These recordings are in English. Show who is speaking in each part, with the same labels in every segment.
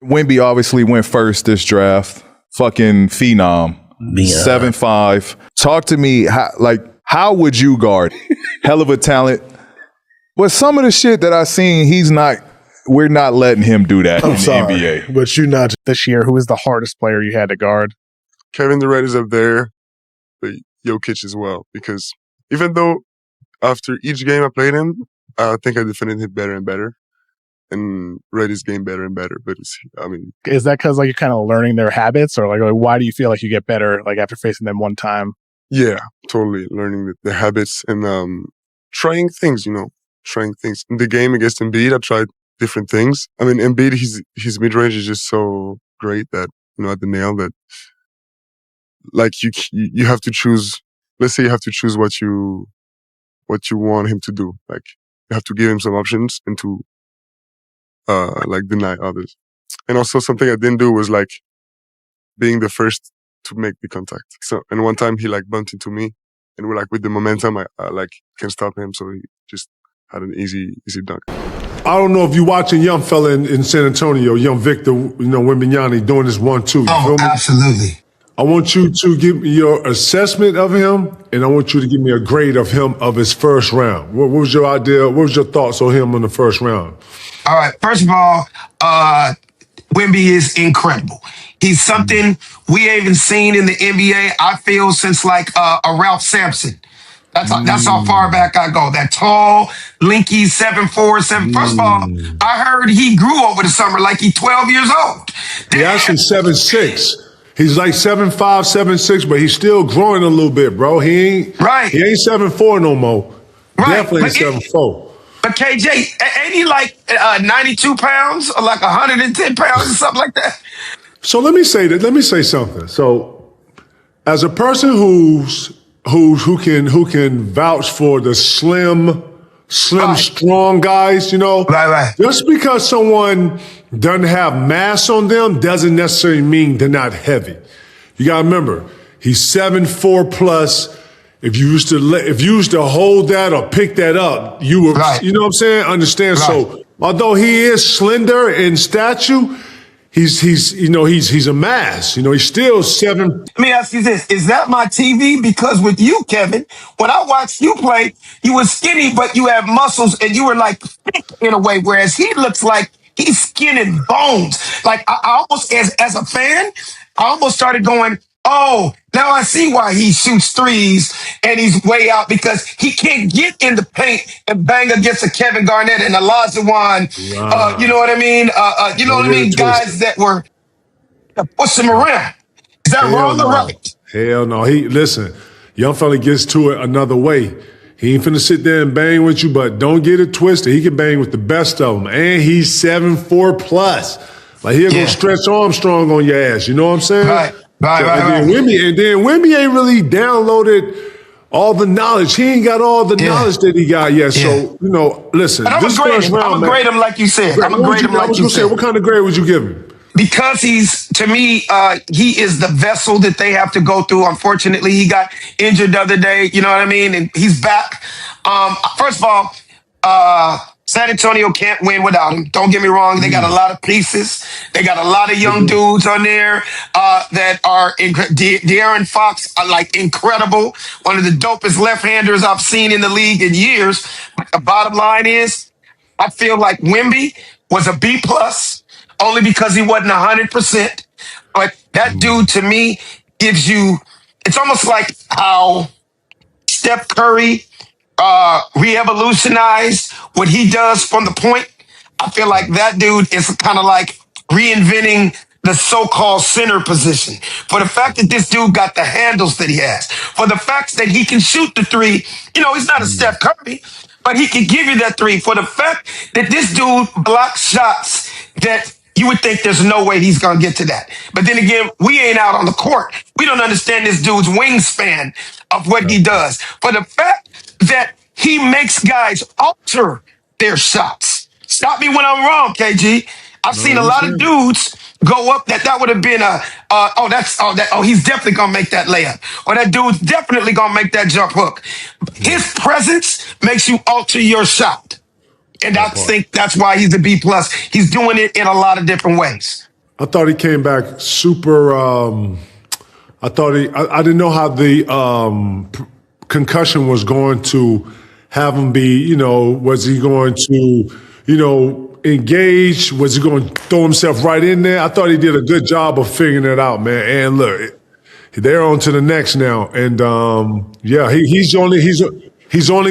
Speaker 1: Wemby obviously went first this draft. Fucking phenom. 7'5". Talk to me, how would you guard? Hell of a talent. But some of the shit that I've seen, we're not letting him do that in the NBA.
Speaker 2: But you're not. This year, who is the hardest player you had to guard?
Speaker 3: Kevin Durant is up there, but Jokic as well. Because even though after each game I played him, I think I defended him better and better. And read his game better and better. But
Speaker 2: is that because you're kind of learning their habits, or why do you feel like you get better after facing them one time?
Speaker 3: Yeah, totally learning the habits and trying things. Trying things in the game against Embiid. I tried different things. Embiid, his mid range is just so great that at the nail that you have to choose. Let's say you have to choose what you want him to do. You have to give him some options and to deny others. And also something I didn't do was being the first to make the contact. So, and one time he bumped into me and we're with the momentum, I can't stop him. So he just had an easy dunk.
Speaker 4: I don't know if you're watching young fella in San Antonio, young Victor, Wembanyama doing this 1-2.
Speaker 5: Oh, absolutely.
Speaker 4: I want you to give me your assessment of him, and I want you to give me a grade of him of his first round. What was your idea? What was your thoughts on him in the first round?
Speaker 5: All right. First of all, Wemby is incredible. He's something we haven't seen in the NBA, I feel, since a Ralph Sampson. That's how far back I go. That tall, lanky, 7'4", 7. First of all, I heard he grew over the summer he's 12 years old.
Speaker 4: He's actually 7'6". He's 7'5", 7'6", but he's still growing a little bit, bro. He ain't 7'4" no more.
Speaker 5: Right.
Speaker 4: Definitely ain't 7'4".
Speaker 5: But KJ, ain't he 92 pounds or 110 pounds or something like that?
Speaker 4: So let me say something. So as a person who can vouch for the slim, strong guys,
Speaker 5: Right.
Speaker 4: Just because someone doesn't have mass on them doesn't necessarily mean they're not heavy. You gotta remember, he's 7'4" plus. If you used to hold that or pick that up, you were, you know what I'm saying? Understand? Right. So although he is slender in stature, he's a mass. He's still 7.
Speaker 5: Let me ask you this. Is that my TV? Because with you, Kevin, when I watched you play, you were skinny, but you have muscles and you were thick in a way, whereas he looks like he's skin and bones. I almost, as a fan, I almost started going, oh, now I see why he shoots threes and he's way out, because he can't get in the paint and bang against a Kevin Garnett and a Olajuwon.
Speaker 4: Wow.
Speaker 5: You know what I mean? Guys that were push him around. Is that wrong or right?
Speaker 4: Hell no. Listen, young fella gets to it another way. He ain't finna sit there and bang with you, but don't get it twisted. He can bang with the best of them. And he's 7'4" plus. He'll go stretch Armstrong on your ass. You know what I'm saying?
Speaker 5: Right.
Speaker 4: And then Wemby ain't really downloaded all the knowledge. He ain't got all the knowledge that he got yet. So, listen.
Speaker 5: But I'm going to grade him like you said.
Speaker 4: What kind of grade would you give him?
Speaker 5: Because to me, he is the vessel that they have to go through. Unfortunately, he got injured the other day. You know what I mean? And he's back. First of all, San Antonio can't win without him. Don't get me wrong. They got a lot of pieces. They got a lot of young dudes on there that are De'Aaron Fox, incredible. One of the dopest left-handers I've seen in the league in years. But the bottom line is, I feel like Wemby was a B+, only because he wasn't 100%. But that dude, to me, gives you, it's almost like how Steph Curry re-evolutionized what he does from the point. I feel like that dude is kind of reinventing the so-called center position. For the fact that this dude got the handles that he has, for the fact that he can shoot the three, he's not a Steph Curry, but he can give you that three. For the fact that this dude blocks shots that you would think there's no way he's going to get to that. But then again, we ain't out on the court. We don't understand this dude's wingspan of what he does. For the fact that he makes guys alter their shots. Stop me when I'm wrong, KG. I've seen a lot of dudes go up that would have been he's definitely going to make that layup. Or that dude's definitely going to make that jump hook. His presence makes you alter your shot. And I think that's why he's a B+. He's doing it in a lot of different ways.
Speaker 4: I thought he came back super. I didn't know how the concussion was going to have him be. Was he going to, engage? Was he going to throw himself right in there? I thought he did a good job of figuring it out, man. And look, they're on to the next now. And he's only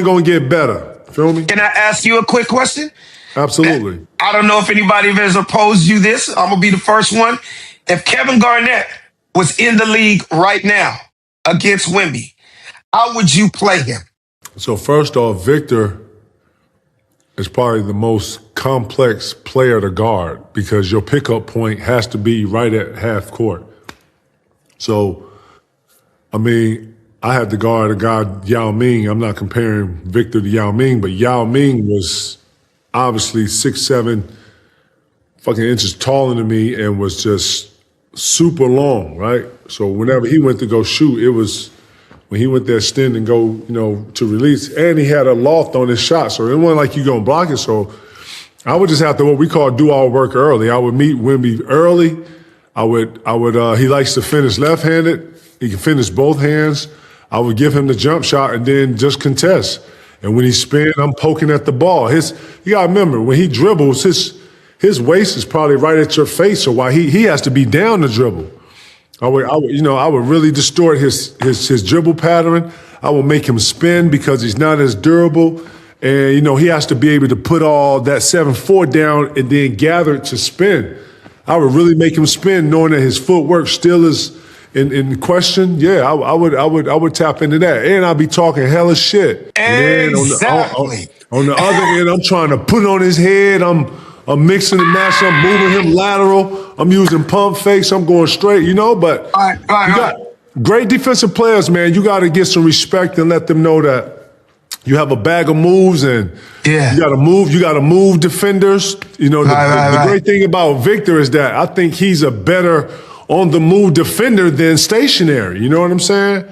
Speaker 4: going to get better. Feel me?
Speaker 5: Can I ask you a quick question?
Speaker 4: Absolutely.
Speaker 5: I don't know if anybody has posed you this. I'm going to be the first one. If Kevin Garnett was in the league right now against Wemby, how would you play him?
Speaker 4: So first off, Victor is probably the most complex player to guard because your pickup point has to be right at half court. So, I had to guard a guy, Yao Ming. I'm not comparing Victor to Yao Ming, but Yao Ming was obviously 6'7", fucking inches taller than me and was just super long, right? So whenever he went to go shoot, it was when he went there stand and go, to release, and he had a loft on his shot, so it wasn't like you gonna block it. So I would just have to what we call do all work early. I would meet Wemby early. He likes to finish left-handed. He can finish both hands. I would give him the jump shot and then just contest. And when he spin, I'm poking at the ball. You gotta remember, when he dribbles, his waist is probably right at your face, so why he has to be down to dribble. I would really distort his dribble pattern. I will make him spin because he's not as durable. And, he has to be able to put all that 7-4 down and then gather it to spin. I would really make him spin knowing that his footwork still is in question. Yeah, I would tap into that. And I'd be talking hella shit.
Speaker 5: Exactly.
Speaker 4: On the other end, I'm trying to put it on his head. I'm mixing and matching. I'm moving him lateral. I'm using pump fakes. I'm going straight, but you got great defensive players, man. You got to get some respect and let them know that you have a bag of moves and you got to move. You got to move defenders. The great thing about Victor is that I think he's a better on the move defender than stationary. You know what I'm saying?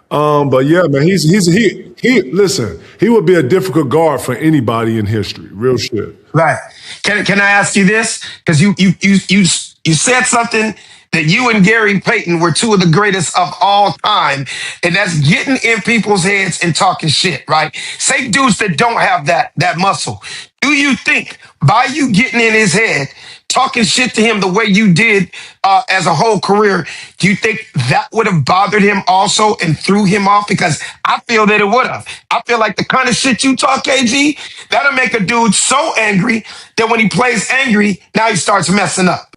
Speaker 4: But yeah, man, listen, he would be a difficult guard for anybody in history. Real shit.
Speaker 5: Right. Can I ask you this? Because you said something that you and Gary Payton were two of the greatest of all time, and that's getting in people's heads and talking shit, right? Say dudes that don't have that muscle. Do you think by you getting in his head, talking shit to him the way you did as a whole career, do you think that would have bothered him also and threw him off? Because I feel that it would have. I feel like the kind of shit you talk, KG, that'll make a dude so angry that when he plays angry, now he starts messing up.